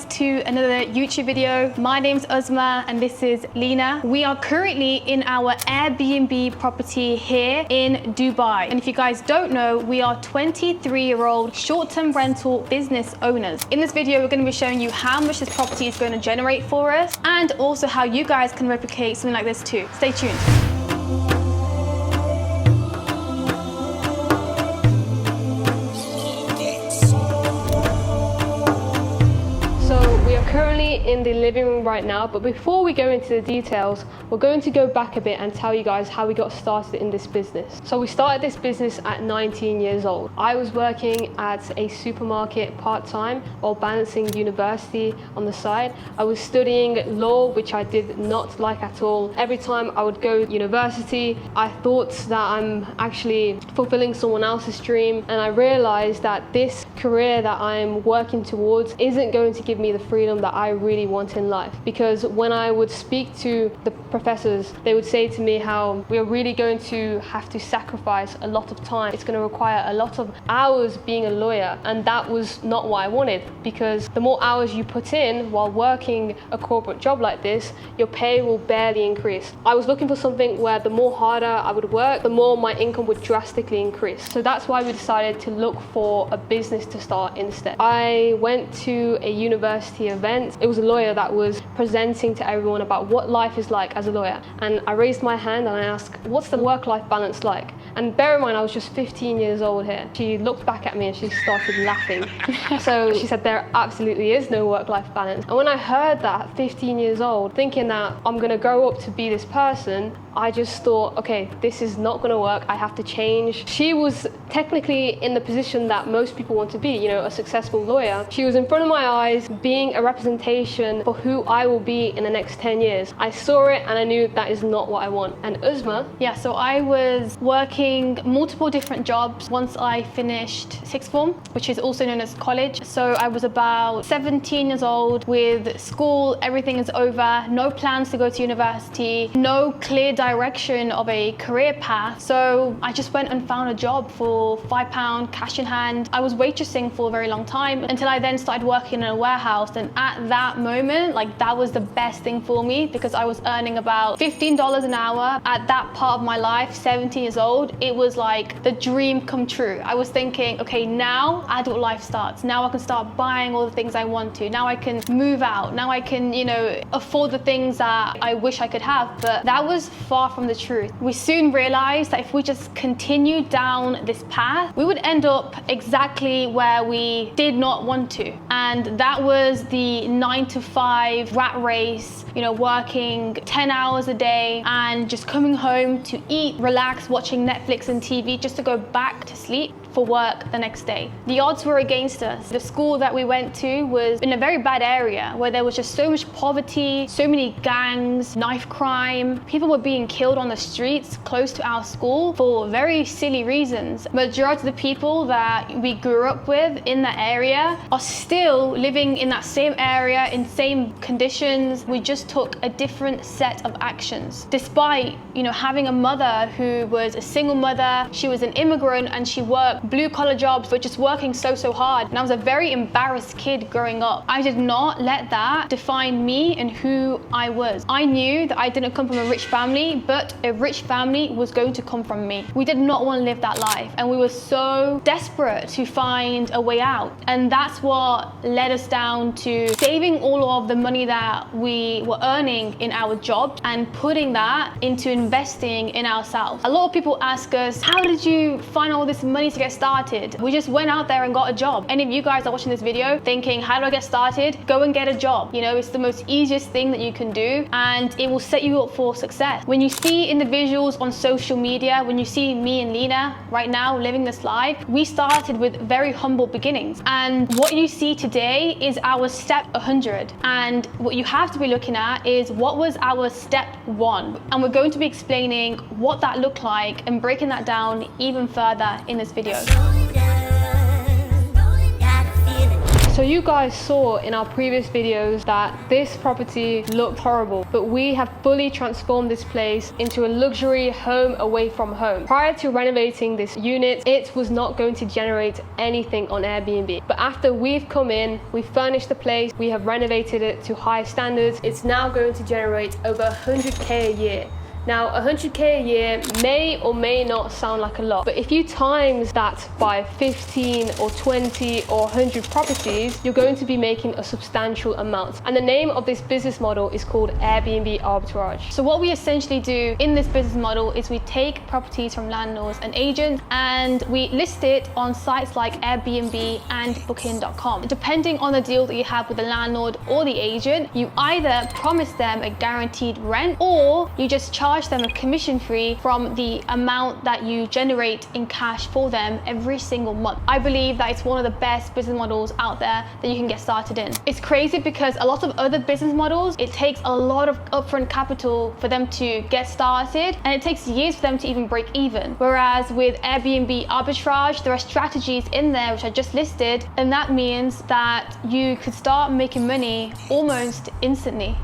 guys to another YouTube video. My name's Uzma and this is Leena. We are currently in our Airbnb property here in Dubai. And if you guys don't know, we are 23-year-old short-term rental business owners. In this video, we're going to be showing you how much this property is going to generate for us and also how you guys can replicate something like this too. Stay tuned. Currently in the living room right now, but before we go into the details, we're going to go back a bit and tell you guys how we got started in this business. So we started this business at 19 years old. I was working at a supermarket part-time while balancing university on the side. I was studying law, which I did not like at all. Every time I would go to university, I thought that I'm actually fulfilling someone else's dream, and I realized that this career that I'm working towards isn't going to give me the freedom that I really want in life. Because when I would speak to the professors, they would say to me how we are really going to have to sacrifice a lot of time. It's going to require a lot of hours being a lawyer, and that was not what I wanted, because the more hours you put in while working a corporate job like this, your pay will barely increase. I was looking for something where the more harder I would work, the more my income would drastically increase. So that's why we decided to look for a business to start instead. I went to a university event. It was a lawyer that was presenting to everyone about what life is like as a lawyer. And I raised my hand and I asked, what's the work-life balance like? And bear in mind, I was just 15 years old here. She looked back at me and she started laughing. So she said, there absolutely is no work-life balance. And when I heard that at 15 years old, thinking that I'm gonna grow up to be this person, I just thought, okay, this is not gonna work, I have to change. She was technically in the position that most people want to be, you know, a successful lawyer. She was in front of my eyes, being a representation for who I will be in the next 10 years. I saw it and I knew that is not what I want. And Uzma? Yeah, so I was working multiple different jobs once I finished sixth form, which is also known as college. So I was about 17 years old with school, everything is over, no plans to go to university, no clear direction of a career path. So I just went and found a job for £5 cash in hand. I was waitressing for a very long time until I then started working in a warehouse. And at that moment, like, that was the best thing for me, because I was earning about $15 an hour. At that part of my life, 17 years old, it was like the dream come true. I was thinking, okay, now adult life starts. Now I can start buying all the things I want to. Now I can move out. Now I can, you know, afford the things that I wish I could have. But that was far from the truth. We soon realized that if we just continued down this path, we would end up exactly where we did not want to. And that was the 9-to-5 rat race, you know, working 10 hours a day and just coming home to eat, relax, watching Netflix and TV just to go back to sleep for work the next day. The odds were against us. The school that we went to was in a very bad area where there was just so much poverty, so many gangs, knife crime. People were being killed on the streets close to our school for very silly reasons. Majority of the people that we grew up with in that area are still living in that same area in same conditions. We just took a different set of actions. Despite, you know, having a mother who was a single mother, she was an immigrant and she worked blue-collar jobs, but just working so hard. And I was a very embarrassed kid growing up. I did not let that define me and who I was. I knew that I didn't come from a rich family, but a rich family was going to come from me. We did not want to live that life, and we were so desperate to find a way out. And that's what led us down to saving all of the money that we were earning in our job and putting that into investing in ourselves. A lot of people ask us, how did you find all this money to get started? We just went out there and got a job. Any of you guys are watching this video thinking, how do I get started? Go and get a job. You know, it's the most easiest thing that you can do, and it will set you up for success. When you see individuals on social media, when you see me and Leena right now living this life, we started with very humble beginnings. And what you see today is our step 100. And what you have to be looking at is what was our step 1. And we're going to be explaining what that looked like and breaking that down even further in this video. So you guys saw in our previous videos that this property looked horrible, but we have fully transformed this place into a luxury home away from home. Prior to renovating this unit, it was not going to generate anything on Airbnb. But after we've come in, we've furnished the place, we have renovated it to high standards, it's now going to generate over 100k a year. Now, 100k a year may or may not sound like a lot, but if you times that by 15 or 20 or 100 properties, you're going to be making a substantial amount. And the name of this business model is called Airbnb arbitrage. So what we essentially do in this business model is we take properties from landlords and agents and we list it on sites like Airbnb and booking.com. Depending on the deal that you have with the landlord or the agent, you either promise them a guaranteed rent or you just charge them a commission free from the amount that you generate in cash for them every single month. I believe that it's one of the best business models out there that you can get started in. It's crazy because a lot of other business models, it takes a lot of upfront capital for them to get started and it takes years for them to even break even. Whereas with Airbnb arbitrage, there are strategies in there which I just listed, and that means that you could start making money almost instantly.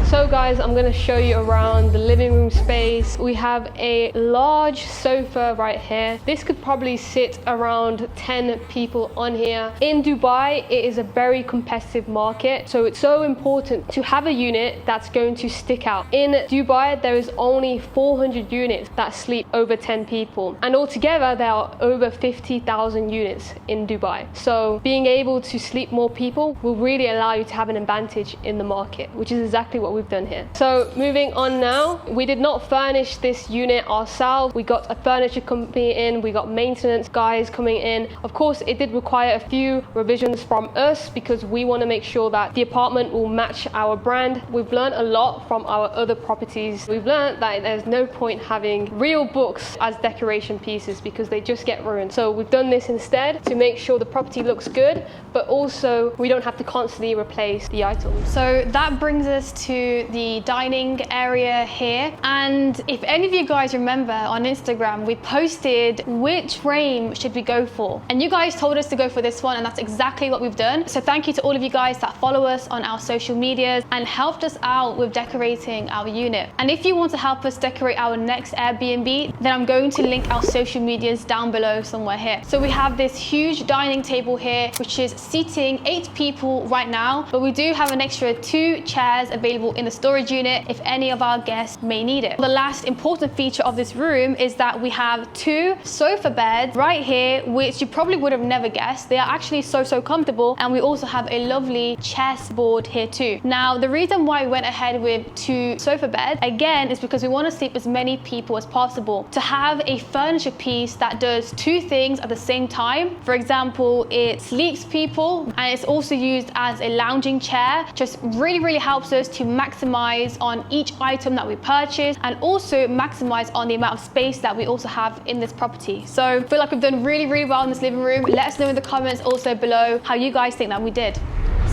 So guys, I'm going to show you around the living room space. We have a large sofa right here. This could probably sit around 10 people on here. In Dubai, it is a very competitive market, so it's so important to have a unit that's going to stick out. In Dubai, there is only 400 units that sleep over 10 people, and altogether there are over 50,000 units in Dubai. So being able to sleep more people will really allow you to have an advantage in the market, which is exactly what we've done here. So moving on now, we did not furnish this unit ourselves. We got a furniture company in, we got maintenance guys coming in. Of course, it did require a few revisions from us because we want to make sure that the apartment will match our brand. We've learned a lot from our other properties. We've learned that there's no point having real books as decoration pieces because they just get ruined. So we've done this instead to make sure the property looks good, but also we don't have to constantly replace the items. So that brings us to the dining area here, and if any of you guys remember on Instagram, we posted which frame should we go for, and you guys told us to go for this one, and that's exactly what we've done. So thank you to all of you guys that follow us on our social medias and helped us out with decorating our unit. And if you want to help us decorate our next Airbnb, then I'm going to link our social medias down below somewhere here. So we have this huge dining table here which is seating 8 people right now, but we do have an extra 2 chairs available in the storage unit if any of our guests may need it. The last important feature of this room is that we have 2 sofa beds right here, which you probably would have never guessed. They are actually so comfortable, and we also have a lovely chessboard here too. Now, the reason why we went ahead with 2 sofa beds again is because we want to sleep as many people as possible. To have a furniture piece that does 2 things at the same time, for example, it sleeps people and it's also used as a lounging chair, just really helps us to maximize on each item that we purchase and also maximize on the amount of space that we also have in this property. So I feel like we've done really well in this living room. Let us know in the comments also below how you guys think that we did.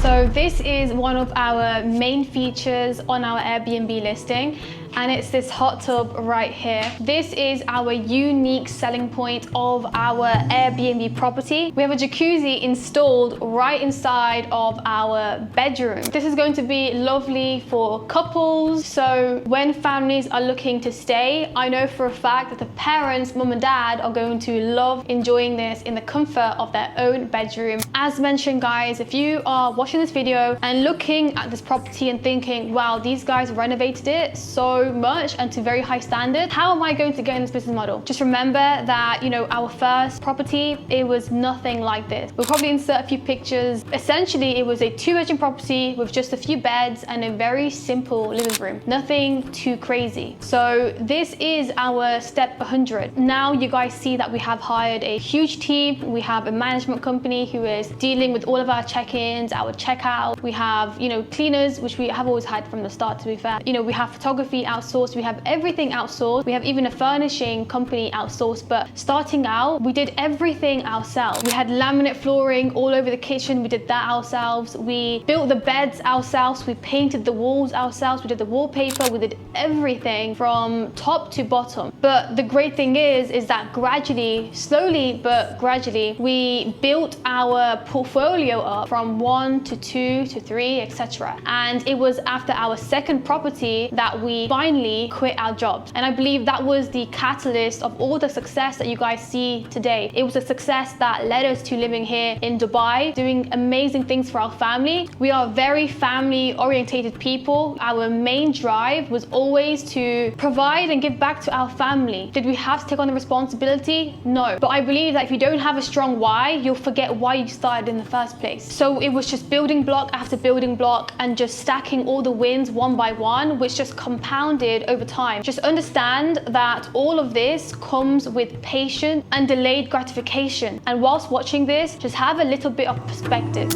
So this is one of our main features on our Airbnb listing, and it's this hot tub right here. This is our unique selling point of our Airbnb property. We have a jacuzzi installed right inside of our bedroom. This is going to be lovely for couples. So when families are looking to stay, I know for a fact that the parents, mum and dad, are going to love enjoying this in the comfort of their own bedroom. As mentioned, guys, if you are watching this video and looking at this property and thinking, wow, these guys renovated it so much and to very high standard, how am I going to get in this business model? Just remember that, you know, our first property, it was nothing like this. We'll probably insert a few pictures. Essentially, it was a 2-bedroom property with just a few beds and a very simple living room. Nothing too crazy. So this is our step 100. Now you guys see that we have hired a huge team. We have a management company who is dealing with all of our check-ins, our check-out. We have, you know, cleaners, which we have always had from the start, to be fair. You know, we have photography outsourced, we have everything outsourced, we have even a furnishing company outsourced, but starting out, we did everything ourselves. We had laminate flooring all over the kitchen, we did that ourselves. We built the beds ourselves, we painted the walls ourselves, we did the wallpaper, we did everything from top to bottom. But the great thing is that gradually, slowly but gradually, we built our portfolio up from 1 to 2 to 3, etc. And it was after our second property that we finally quit our jobs. And I believe that was the catalyst of all the success that you guys see today. It was a success that led us to living here in Dubai, doing amazing things for our family. We are very family orientated people. Our main drive was always to provide and give back to our family. Did we have to take on the responsibility? No. But I believe that if you don't have a strong why, you'll forget why you started in the first place. So it was just building block after building block and just stacking all the wins one by one, which just compounded over time. Just understand that all of this comes with patience and delayed gratification. And whilst watching this, just have a little bit of perspective.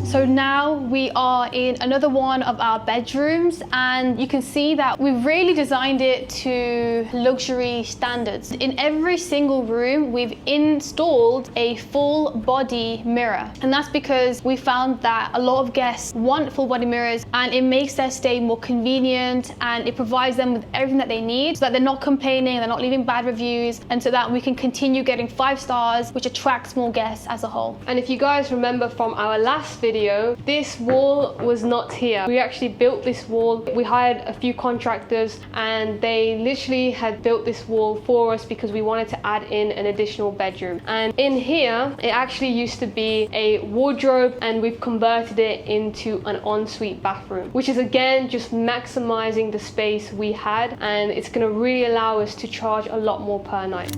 So now we are in another one of our bedrooms, and you can see that we've really designed it to luxury standards. In every single room, we've installed a full body mirror. And that's because we found that a lot of guests want full body mirrors, and it makes their stay more convenient, and it provides them with everything that they need so that they're not complaining, they're not leaving bad reviews, and so that we can continue getting 5 stars, which attracts more guests as a whole. And if you guys remember from our last video, this wall was not here. We actually built this wall. We hired a few contractors and they literally had built this wall for us because we wanted to add in an additional bedroom. And in here, it actually used to be a wardrobe, and we've converted it into an ensuite bathroom, which is again just maximizing the space we had, and it's going to really allow us to charge a lot more per night.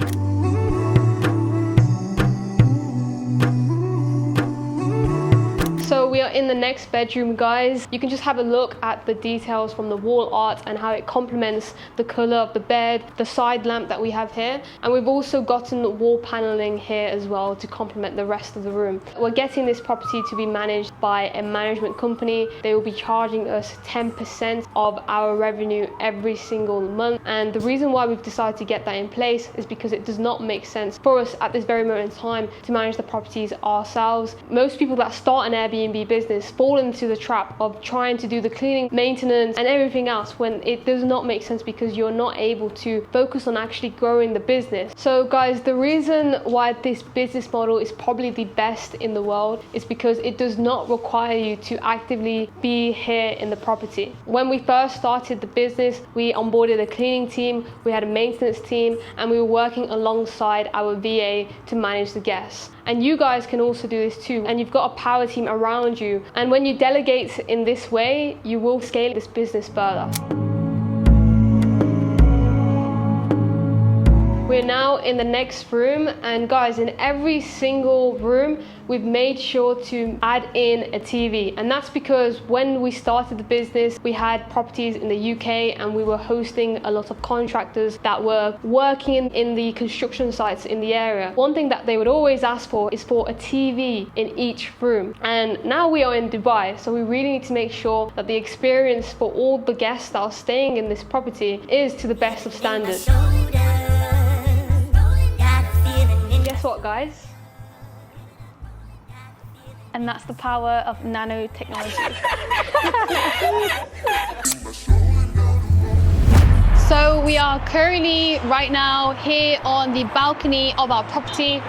So we are in the next bedroom, guys. You can just have a look at the details from the wall art and how it complements the color of the bed, the side lamp that we have here. And we've also gotten wall paneling here as well to complement the rest of the room. We're getting this property to be managed by a management company. They will be charging us 10% of our revenue every single month. And the reason why we've decided to get that in place is because it does not make sense for us at this very moment in time to manage the properties ourselves. Most people that start an Airbnb business fall into the trap of trying to do the cleaning, maintenance and everything else when it does not make sense, because you're not able to focus on actually growing the business. So guys, the reason why this business model is probably the best in the world is because it does not require you to actively be here in the property. When we first started the business, we onboarded a cleaning team, we had a maintenance team, and we were working alongside our VA to manage the guests. And you guys can also do this too, and you've got a power team around you. And when you delegate in this way, you will scale this business further. We're now in the next room, and guys, in every single room we've made sure to add in a TV, and that's because when we started the business we had properties in the UK and we were hosting a lot of contractors that were working in the construction sites in the area. One thing that they would always ask for is for a TV in each room, and now we are in Dubai, so we really need to make sure that the experience for all the guests that are staying in this property is to the best of standards. Guess what, guys? And that's the power of nanotechnology. So we are currently right now here on the balcony of our property,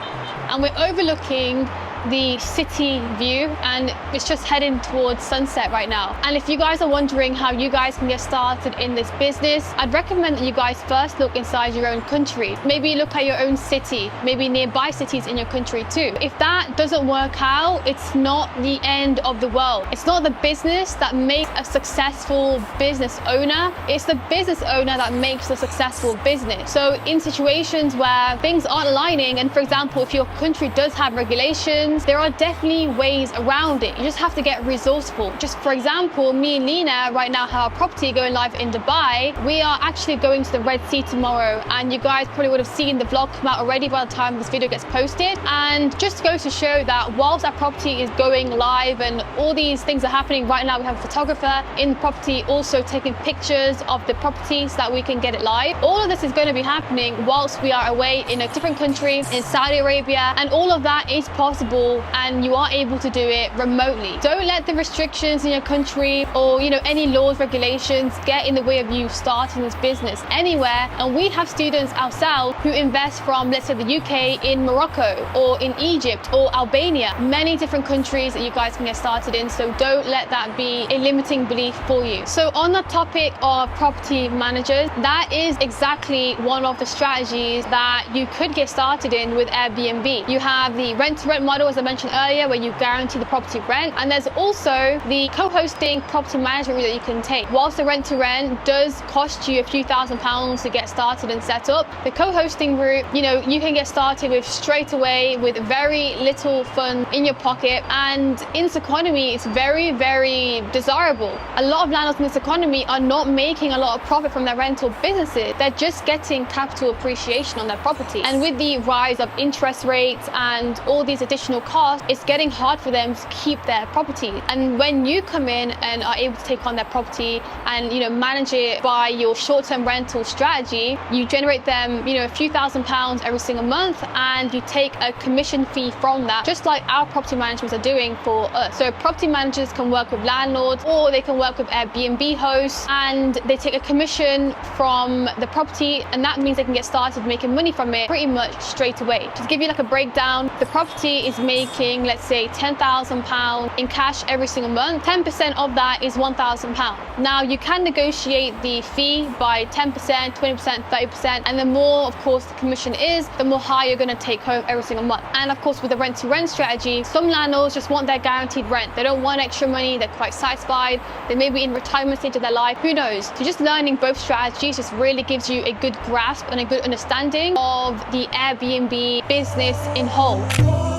and we're overlooking the city view, and it's just heading towards sunset right now. And if you guys are wondering how you guys can get started in this business, I'd recommend that you guys first look inside your own country. Maybe look at your own city, maybe nearby cities in your country too. If that doesn't work out, it's not the end of the world. It's not the business that makes a successful business owner, it's the business owner that makes a successful business. So in situations where things aren't aligning, and for example, if your country does have regulations restrictions, there are definitely ways around it. You just have to get resourceful. Just for example, me and Leena right now have our property going live in Dubai. We are actually going to the Red Sea tomorrow, and you guys probably would have seen the vlog come out already by the time this video gets posted. And just goes to show that whilst our property is going live and all these things are happening right now, we have a photographer in the property also taking pictures of the property so that we can get it live. All of this is going to be happening whilst we are away in a different country, in Saudi Arabia, and all of that is possible, and you are able to do it remotely. Don't let the restrictions in your country or any laws, regulations get in the way of you starting this business anywhere. And we have students ourselves who invest from, let's say, the UK in Morocco or in Egypt or Albania, many different countries that you guys can get started in. So don't let that be a limiting belief for you. So on the topic of property managers, that is exactly one of the strategies that you could get started in with Airbnb. You have the rent-to-rent model, as I mentioned earlier, where you guarantee the property rent, and there's also the co-hosting property management route that you can take. Whilst the rent-to-rent does cost you a few £1,000s to get started and set up, the co-hosting route, you can get started with straight away with very little fund in your pocket, and in this economy it's very, very desirable. A lot of landlords in this economy are not making a lot of profit from their rental businesses. They're just getting capital appreciation on their property, and with the rise of interest rates and all these additional costs, it's getting hard for them to keep their property. And when you come in and are able to take on their property and manage it by your short-term rental strategy, you generate them a few £1,000s every single month, and you take a commission fee from that, just like our property managers are doing for us. So property managers can work with landlords, or they can work with Airbnb hosts, and they take a commission from the property, and that means they can get started making money from it pretty much straight away. To give you like a breakdown, the property is making, let's say, £10,000 in cash every single month. 10% of that is £1,000. Now you can negotiate the fee by 10%, 20%, 30%, and the more, of course, the commission is, the more high you're going to take home every single month. And of course, with the rent-to-rent strategy, some landlords just want their guaranteed rent. They don't want extra money. They're quite satisfied. They may be in retirement stage of their life. Who knows? So just learning both strategies just really gives you a good grasp and a good understanding of the Airbnb business in whole.